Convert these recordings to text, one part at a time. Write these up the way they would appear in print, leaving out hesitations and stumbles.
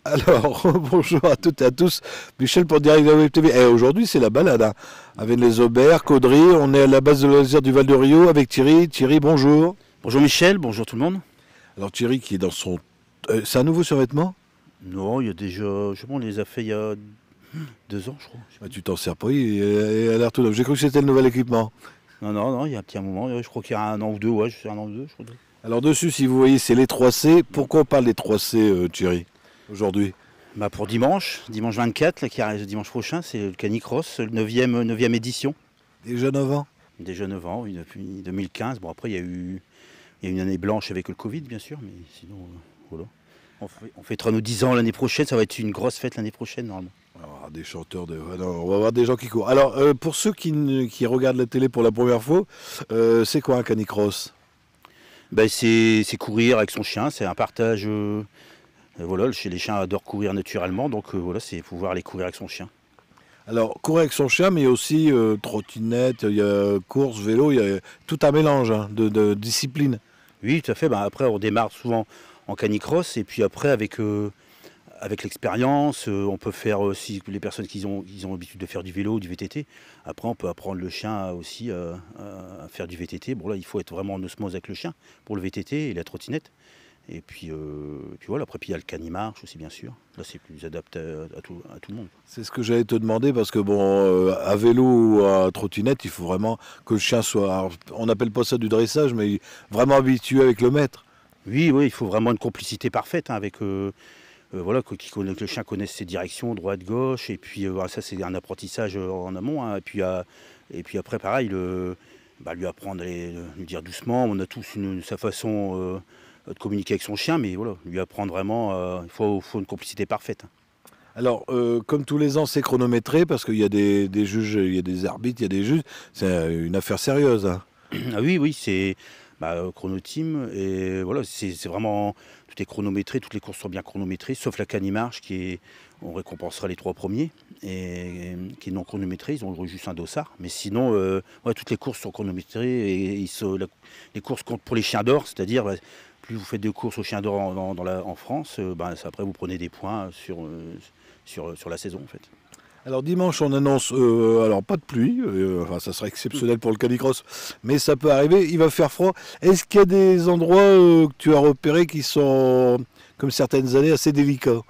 Alors, bonjour à toutes et à tous. Michel pour Direct de Web TV. Et aujourd'hui, c'est la balade, hein. Avec les Aubert, Caudry. On est à la base de loisirs du Val de Rio avec Thierry. Thierry, bonjour. Bonjour Michel, bonjour tout le monde. Alors, Thierry qui est dans son. C'est un nouveau survêtement? Non, il y a déjà, je sais pas, on les a fait il y a 2 ans, je crois. Ah, tu t'en sers pas, il a l'air tout neuf. J'ai cru que c'était le nouvel équipement. Non, il y a un petit moment, je crois qu'il y a un an ou deux, ouais, je sais un an ou deux, je crois. Alors, dessus, si vous voyez, c'est les 3C. Pourquoi on parle des 3C, Thierry, aujourd'hui? Bah pour dimanche 24, là, qui arrive dimanche prochain, c'est le Canicross, le 9e édition. Déjà 9 ans? Déjà 9 ans, oui, depuis 2015. Bon, après, il y a une année blanche avec le Covid, bien sûr, mais sinon, voilà. On fêtera nos 10 ans l'année prochaine, ça va être une grosse fête l'année prochaine, normalement. On va avoir des chanteurs, ah non, on va avoir des gens qui courent. Alors, pour ceux qui regardent la télé pour la première fois, c'est quoi un canicross? Ben, c'est courir avec son chien, c'est un partage. Voilà, chez les chiens adorent courir naturellement, donc voilà, c'est pouvoir aller courir avec son chien. Alors, courir avec son chien, mais aussi trottinette, il y a course, vélo, il y a tout un mélange, hein, de disciplines. Oui, tout à fait. Ben, après, on démarre souvent en canicross, et puis après, avec l'expérience, on peut faire aussi les personnes qui ont l'habitude de faire du vélo, du VTT. Après, on peut apprendre le chien aussi à faire du VTT. Bon, là, il faut être vraiment en osmose avec le chien pour le VTT et la trottinette. Et puis voilà, après, puis il y a le canimarche aussi, bien sûr. Là, c'est plus adapté à tout le monde. C'est ce que j'allais te demander, parce que bon, à vélo ou à trottinette, il faut vraiment que le chien soit, alors, on n'appelle pas ça du dressage, mais vraiment habitué avec le maître. Oui, il faut vraiment une complicité parfaite, hein, avec voilà, que le chien connaisse ses directions, droite, gauche, et puis voilà, ça c'est un apprentissage en amont, hein, et puis après pareil, lui apprendre à lui dire doucement. On a tous sa façon de communiquer avec son chien, mais voilà, lui apprendre vraiment, il faut une complicité parfaite, hein. Alors, comme tous les ans, c'est chronométré, parce qu'il y a des juges, il y a des arbitres, il y a des juges. C'est une affaire sérieuse, hein. Ah oui, c'est chronoteam, et voilà, c'est vraiment, tout est chronométré, toutes les courses sont bien chronométrées, sauf la canimarche on récompensera les 3 premiers, et qui est non chronométrée, ils ont juste un dossard. Mais sinon, ouais, toutes les courses sont chronométrées, et les courses comptent pour les chiens d'or, c'est-à-dire, plus vous faites de courses aux chiens d'or en France, après vous prenez des points sur la saison, en fait. Alors dimanche, on annonce, alors pas de pluie, enfin ça sera exceptionnel pour le canicross, mais ça peut arriver, il va faire froid. Est-ce qu'il y a des endroits que tu as repérés qui sont, comme certaines années, assez délicats?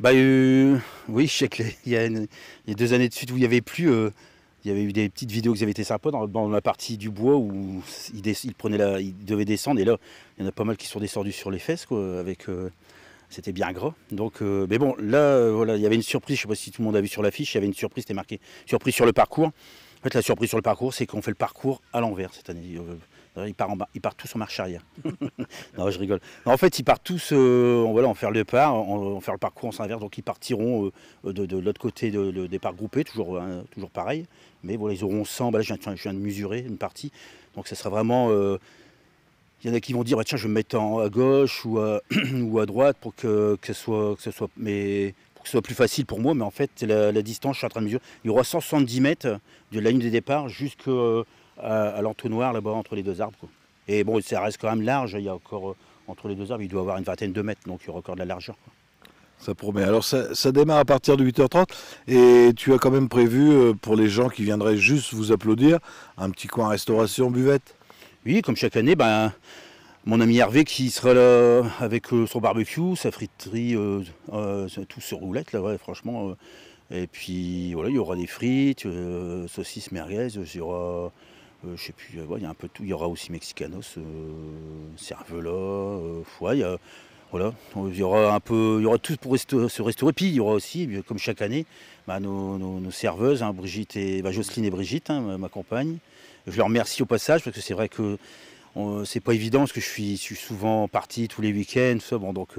Oui, je sais il y a 2 années de suite où il y avait plu. Il y avait eu des petites vidéos qui avaient été sympas dans la partie du bois où ils devaient descendre, et là, il y en a pas mal qui sont descendus sur les fesses, quoi, c'était bien gras. Donc, mais bon, là, voilà, il y avait une surprise. Je sais pas si tout le monde a vu sur l'affiche. Il y avait une surprise, c'était marqué surprise sur le parcours. En fait, la surprise sur le parcours, c'est qu'on fait le parcours à l'envers cette année. Ils partent tous en marche arrière. Non, je rigole. Non, en fait, ils partent tous, on faire le départ, on faire le parcours en sens inverse. Donc, ils partiront de l'autre côté de départ groupé, toujours, hein, toujours pareil. Mais voilà, ils auront 100. Là, je viens de mesurer une partie. Donc, ça sera vraiment. Il y en a qui vont dire, tiens, je vais me mettre à gauche ou à, ou à droite pour que ce soit, pour que ce soit plus facile pour moi. Mais en fait, la distance, je suis en train de mesurer. Il y aura 170 mètres de la ligne de départ jusqu'à l'entonnoir là-bas entre les deux arbres, quoi. Et bon, ça reste quand même large. Il y a encore, entre les deux arbres, il doit y avoir une vingtaine de mètres. Donc il y aura encore de la largeur, quoi. Ça promet. Alors ça démarre à partir de 8h30, et tu as quand même prévu, pour les gens qui viendraient juste vous applaudir, un petit coin restauration, buvette. Oui, comme chaque année, mon ami Hervé qui sera là avec son barbecue, sa friterie, tout sur roulette, là, ouais, franchement. Et puis voilà, il y aura des frites, saucisses merguez, il y aura, je sais plus, ouais, il y a un peu de tout. Il y aura aussi mexicanos, cervelas, foie, voilà, il y aura tout pour se restaurer. Puis il y aura aussi, comme chaque année, nos serveuses, hein, Jocelyne et Brigitte, hein, ma compagne. Je leur remercie au passage, parce que c'est vrai que c'est pas évident, parce que je suis souvent parti tous les week-ends, tout ça. Bon, donc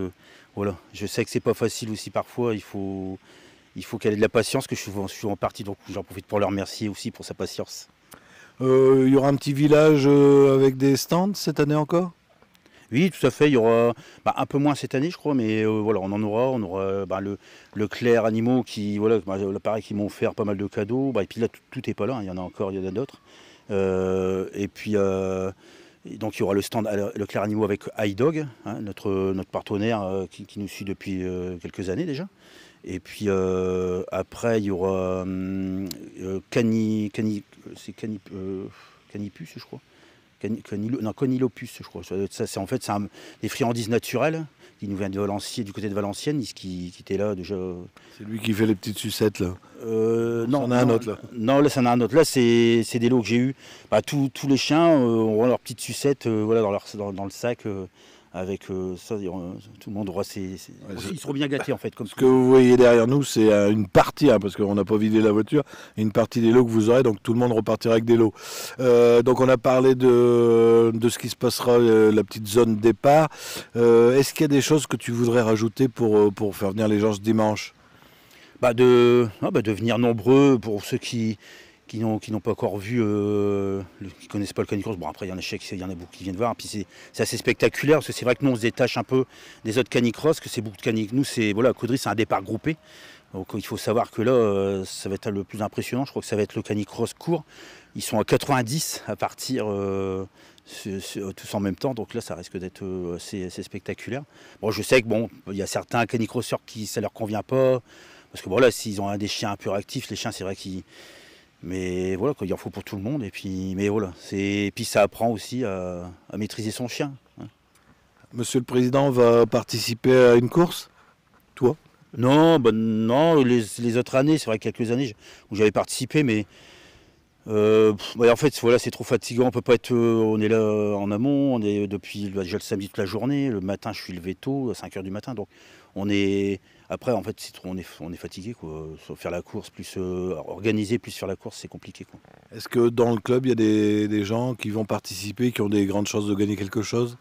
voilà, je sais que c'est pas facile aussi parfois. Il faut qu'elle ait de la patience, que je suis souvent parti, donc j'en profite pour leur remercier aussi pour sa patience. Il y aura un petit village avec des stands cette année encore? Oui, tout à fait. Il y aura un peu moins cette année, je crois, mais voilà, on en aura. On aura le Claire Animaux qui, voilà, là, pareil, qui m'ont offert pas mal de cadeaux. Et puis là, tout n'est pas là, hein, il y en a encore, il y en a d'autres. Et puis Et donc il y aura le stand Leclerc Animaux avec iDog, hein, notre partenaire qui nous suit depuis quelques années déjà. Et puis après il y aura Canipus, je crois. Conilopus, je crois. Ça, c'est en fait des friandises naturelles qui nous viennent de Valenciennes, du côté de Valenciennes, qui était là déjà. C'est lui qui fait les petites sucettes là. Non, c'en a un autre là. Non, là, c'en a un autre. Là, c'est des lots que j'ai eu. Bah, tous les chiens auront leurs petites sucettes voilà, dans le sac. Avec ça, tout le monde aura ils seront bien gâtés en fait. Comme ce que vous voyez derrière nous, c'est une partie, hein, parce qu'on n'a pas vidé la voiture, une partie des lots que vous aurez, donc tout le monde repartira avec des lots. Donc on a parlé de ce qui se passera, la petite zone départ. Est-ce qu'il y a des choses que tu voudrais rajouter pour faire venir les gens ce dimanche? De venir nombreux pour ceux qui n'ont pas encore vu, qui connaissent pas le canicross. Bon, après, il y en a beaucoup qui viennent voir. Puis c'est assez spectaculaire parce que c'est vrai que nous, on se détache un peu des autres canicross, que c'est beaucoup de canicross. Nous, à Caudry, c'est un départ groupé. Donc il faut savoir que là, ça va être le plus impressionnant. Je crois que ça va être le canicross court. Ils sont à 90 à partir tous en même temps. Donc là, ça risque d'être assez spectaculaire. Bon, je sais que il y a certains canicrosseurs qui ça leur convient pas. Parce que voilà, s'ils ont des chiens un peu réactifs, les chiens, c'est vrai qu'ils. Mais voilà, il en faut pour tout le monde. Et puis, mais voilà, puis ça apprend aussi à maîtriser son chien. Hein. Monsieur le Président va participer à une course? Toi? Non, non, les autres années, c'est vrai quelques années où j'avais participé, mais en fait, voilà, c'est trop fatigant. On peut pas être, on est là en amont, on est depuis déjà le samedi toute la journée. Le matin, je suis levé tôt, à 5 h du matin, donc on est. Après, en fait, on est fatigué, quoi. Faire la course, plus organiser, plus faire la course, c'est compliqué, quoi. Est-ce que dans le club, il y a des gens qui vont participer, qui ont des grandes chances de gagner quelque chose?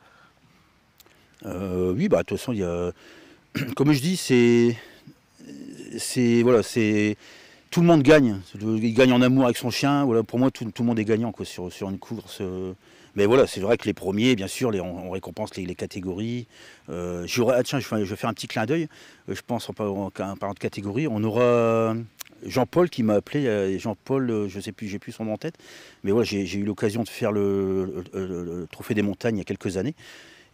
Oui, de toute façon, il y a. Comme je dis, c'est tout le monde gagne. Il gagne en amour avec son chien. Voilà, pour moi, tout le monde est gagnant, quoi, sur une course. Mais voilà, c'est vrai que les premiers, bien sûr, on récompense les catégories. Je vais faire un petit clin d'œil. Je pense en parlant de catégorie, on aura Jean-Paul qui m'a appelé. Jean-Paul, je sais plus, j'ai plus son nom en tête. Mais voilà, j'ai eu l'occasion de faire le Trophée des montagnes il y a quelques années.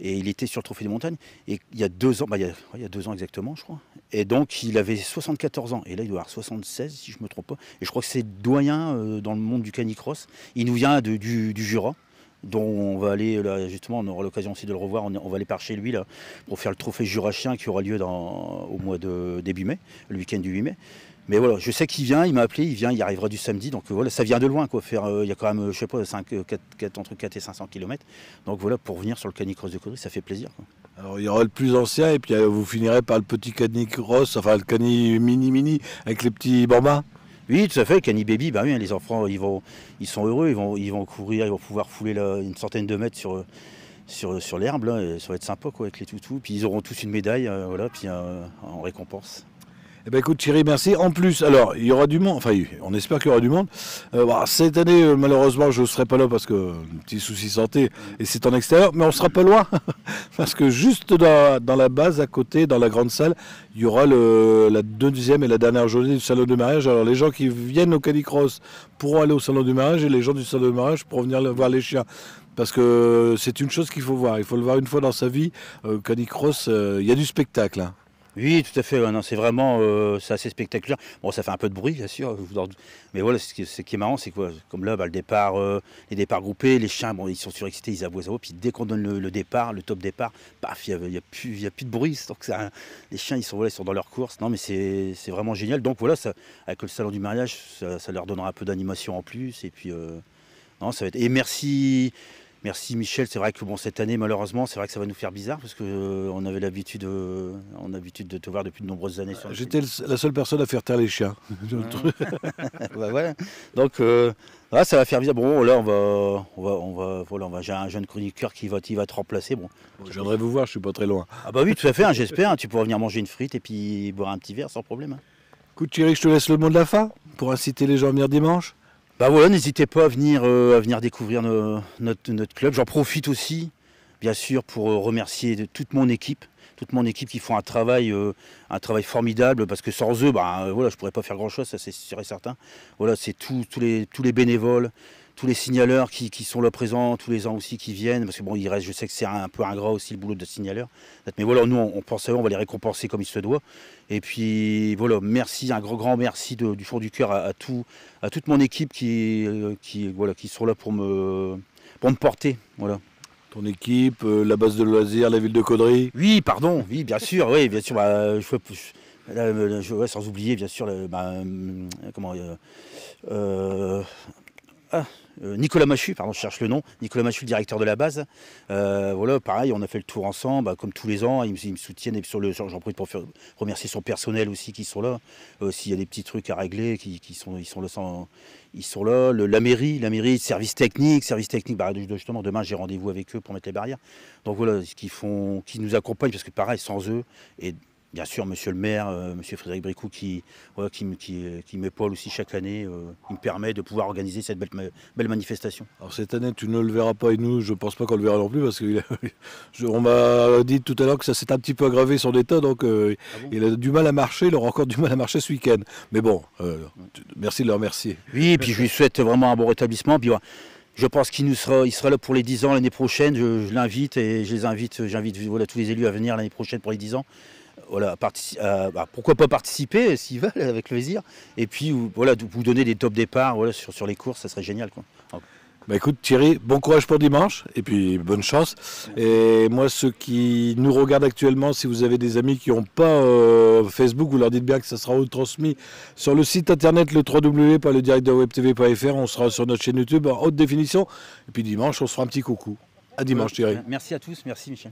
Et il était sur le Trophée des montagnes. Et il y a 2 ans, il y a 2 ans exactement, je crois. Et donc, il avait 74 ans. Et là, il doit avoir 76, si je ne me trompe pas. Et je crois que c'est doyen dans le monde du canicross. Il nous vient du Jura, dont on va aller, là, justement, on aura l'occasion aussi de le revoir. On va aller par chez lui là, pour faire le Trophée Jurachien qui aura lieu au mois de début mai, le week-end du 8 mai. Mais voilà, je sais qu'il vient, il m'a appelé, il arrivera du samedi, donc voilà, ça vient de loin, quoi. Il y a quand même, je sais pas, entre 4 et 500 km. Donc voilà, pour venir sur le canicross de Caudry, ça fait plaisir, quoi. Alors il y aura le plus ancien et puis vous finirez par le petit canicross, enfin le cani mini avec les petits bambins. Oui, tout à fait, Cani Baby, oui, les enfants, ils sont heureux, ils vont courir, ils vont pouvoir fouler une centaine de mètres sur l'herbe, là, et ça va être sympa, quoi, avec les toutous. Puis ils auront tous une médaille, voilà, puis en récompense. Eh ben écoute Thierry, merci. En plus, alors il y aura du monde, enfin on espère qu'il y aura du monde. Cette année, malheureusement, je ne serai pas là parce que un petit souci santé et c'est en extérieur, mais on sera pas loin parce que juste dans la base à côté, dans la grande salle, il y aura la deuxième et la dernière journée du salon de mariage. Alors les gens qui viennent au canicross pourront aller au salon du mariage et les gens du salon du mariage pourront venir voir les chiens. Parce que c'est une chose qu'il faut voir. Il faut le voir une fois dans sa vie. Canicross, il y a du spectacle. Hein. Oui, tout à fait. Ouais, non, c'est vraiment c'est assez spectaculaire. Bon, ça fait un peu de bruit, bien sûr. Mais voilà, ce qui est marrant, c'est que comme là, le départ, les départs groupés, les chiens, ils sont surexcités, ils aboient. Puis dès qu'on donne le départ, le top départ, paf, il n'y a plus de bruit. Donc les chiens, ils sont dans leur course. Non, mais c'est vraiment génial. Donc voilà, avec le salon du mariage, ça leur donnera un peu d'animation en plus. Et puis, non, ça va être. Et merci. Merci Michel, c'est vrai que cette année malheureusement c'est vrai que ça va nous faire bizarre parce qu'on avait l'habitude de te voir depuis de nombreuses années. J'étais la seule personne à faire taire les chiens. Voilà. Donc ça va faire bizarre. Bon là j'ai un jeune chroniqueur qui va te remplacer. Bon, je viendrai vous voir, je suis pas très loin. Ah bah oui tout à fait, j'espère. Tu pourras venir manger une frite et puis boire un petit verre sans problème. Écoute Thierry, je te laisse le mot de la fin pour inciter les gens à venir dimanche. Bah voilà, n'hésitez pas à venir découvrir notre club. J'en profite aussi, bien sûr, pour remercier toute mon équipe qui font un travail formidable, parce que sans eux, voilà, je pourrais pas faire grand-chose, ça c'est sûr et certain. Voilà, c'est tous les bénévoles, tous les signaleurs qui sont là présents tous les ans aussi, qui viennent, parce que bon, il reste, je sais que c'est un peu ingrat aussi le boulot de signaleur. Mais voilà, nous on pense à eux, on va les récompenser comme il se doit. Et puis voilà, merci, un grand merci du fond du cœur à toute mon équipe qui sont là pour me porter. Voilà. Ton équipe, la base de loisirs, la ville de Caudry. Oui, pardon, oui, bien sûr, bah, sans oublier, bien sûr, Nicolas Machu, pardon, je cherche le nom. Nicolas Machu, le directeur de la base. Voilà, pareil, on a fait le tour ensemble, bah, comme tous les ans. Ils me soutiennent. Et j'en profite pour remercier son personnel aussi qui sont là. S'il y a des petits trucs à régler, ils sont là. La mairie, service technique. Bah, justement, demain, j'ai rendez-vous avec eux pour mettre les barrières. Donc voilà, qui nous accompagnent, parce que pareil, sans eux, et bien sûr, monsieur le maire, monsieur Frédéric Bricoux, qui m'épaule aussi chaque année, il me permet de pouvoir organiser cette belle manifestation. Alors cette année, tu ne le verras pas, et nous, je pense pas qu'on le verra non plus, parce qu'on m'a dit tout à l'heure que ça s'est un petit peu aggravé son état, donc il a du mal à marcher, il aura encore du mal à marcher ce week-end. Mais bon, merci de le remercier. Oui, et puis je lui souhaite vraiment un bon rétablissement. Puis, je pense qu'il sera là pour les 10 ans l'année prochaine. Je l'invite et j'invite voilà, tous les élus à venir l'année prochaine pour les 10 ans. Voilà, pourquoi pas participer s'ils veulent, avec plaisir. Et puis voilà, vous donner des top départs voilà, sur les courses, ça serait génial, quoi. Bah écoute Thierry, bon courage pour dimanche et puis bonne chance. Et moi, ceux qui nous regardent actuellement, si vous avez des amis qui n'ont pas Facebook, vous leur dites bien que ça sera retransmis sur le site internet, le www.ledirectdewebtv.fr. On sera sur notre chaîne YouTube en haute définition. Et puis dimanche, on se fera un petit coucou. À dimanche Thierry. Merci à tous, merci Michel.